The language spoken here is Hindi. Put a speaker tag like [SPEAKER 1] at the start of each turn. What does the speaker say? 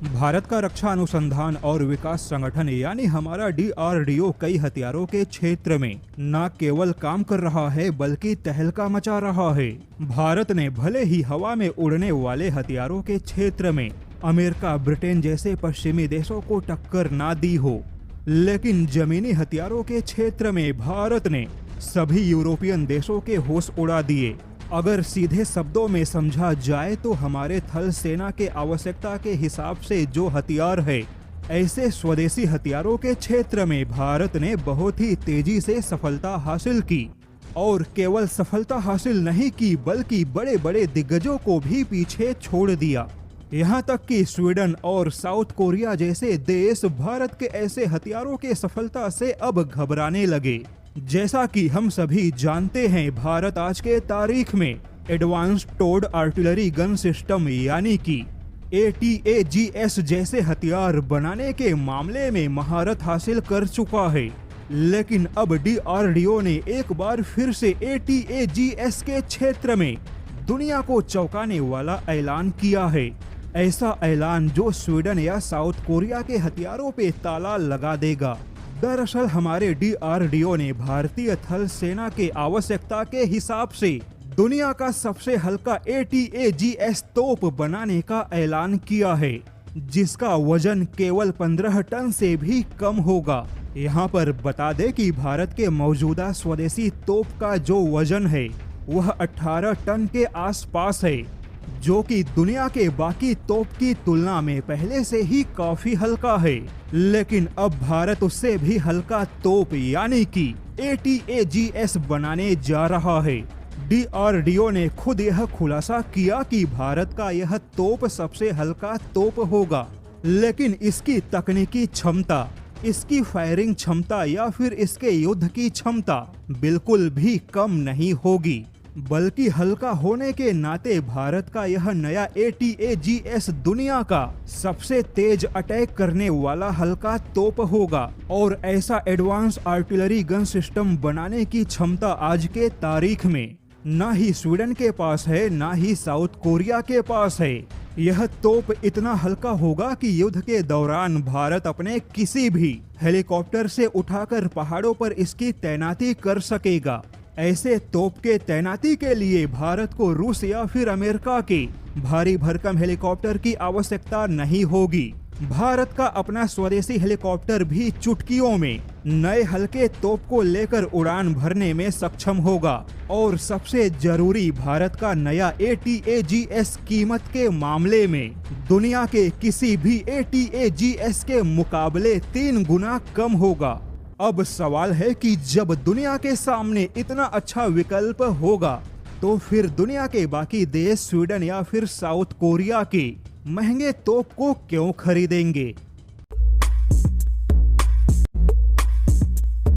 [SPEAKER 1] भारत का रक्षा अनुसंधान और विकास संगठन यानी हमारा DRDO कई हथियारों के क्षेत्र में न केवल काम कर रहा है बल्कि तहलका मचा रहा है। भारत ने भले ही हवा में उड़ने वाले हथियारों के क्षेत्र में अमेरिका, ब्रिटेन जैसे पश्चिमी देशों को टक्कर ना दी हो, लेकिन जमीनी हथियारों के क्षेत्र में भारत ने सभी यूरोपियन देशों के होश उड़ा दिए। अगर सीधे शब्दों में समझा जाए तो हमारे थल सेना के आवश्यकता के हिसाब से जो हथियार है, ऐसे स्वदेशी हथियारों के क्षेत्र में भारत ने बहुत ही तेजी से सफलता हासिल की। और केवल सफलता हासिल नहीं की बल्कि बड़े बड़े दिग्गजों को भी पीछे छोड़ दिया। यहाँ तक कि स्वीडन और साउथ कोरिया जैसे देश भारत के ऐसे हथियारों के सफलता से अब घबराने लगे। जैसा कि हम सभी जानते हैं, भारत आज के तारीख में Advanced Towed Artillery Gun System यानी कि ATAGS जैसे हथियार बनाने के मामले में महारत हासिल कर चुका है। लेकिन अब DRDO ने एक बार फिर से ATAGS के क्षेत्र में दुनिया को चौंकाने वाला ऐलान किया है। ऐसा ऐलान जो स्वीडन या साउथ कोरिया के हथियारों पे ताला लगा देगा। दरअसल हमारे DRDO ने भारतीय थल सेना के आवश्यकता के हिसाब से दुनिया का सबसे हल्का ATAGS तोप बनाने का ऐलान किया है, जिसका वजन केवल 15 टन से भी कम होगा। यहाँ पर बता दें कि भारत के मौजूदा स्वदेशी तोप का जो वजन है वह 18 टन के आसपास है, जो कि दुनिया के बाकी तोप की तुलना में पहले से ही काफी हल्का है। लेकिन अब भारत उससे भी हल्का तोप यानी कि ATAGS बनाने जा रहा है। DRDO ने खुद यह खुलासा किया कि भारत का यह तोप सबसे हल्का तोप होगा, लेकिन इसकी तकनीकी क्षमता, इसकी फायरिंग क्षमता या फिर इसके युद्ध की क्षमता बिल्कुल भी कम नहीं होगी, बल्कि हल्का होने के नाते भारत का यह नया ATAGS दुनिया का सबसे तेज अटैक करने वाला हल्का तोप होगा। और ऐसा एडवांस आर्टिलरी गन सिस्टम बनाने की क्षमता आज के तारीख में ना ही स्वीडन के पास है, ना ही साउथ कोरिया के पास है। यह तोप इतना हल्का होगा कि युद्ध के दौरान भारत अपने किसी भी हेलीकॉप्टर से उठाकर पहाड़ों पर इसकी तैनाती कर सकेगा। ऐसे तोप के तैनाती के लिए भारत को रूस या फिर अमेरिका के भारी भरकम हेलीकॉप्टर की आवश्यकता नहीं होगी। भारत का अपना स्वदेशी हेलीकॉप्टर भी चुटकियों में नए हल्के तोप को लेकर उड़ान भरने में सक्षम होगा। और सबसे जरूरी, भारत का नया ATAGS कीमत के मामले में दुनिया के किसी भी ATAGS के मुकाबले 3 गुना कम होगा। अब सवाल है कि जब दुनिया के सामने इतना अच्छा विकल्प होगा तो फिर दुनिया के बाकी देश स्वीडन या फिर साउथ कोरिया के महंगे तोप को क्यों खरीदेंगे।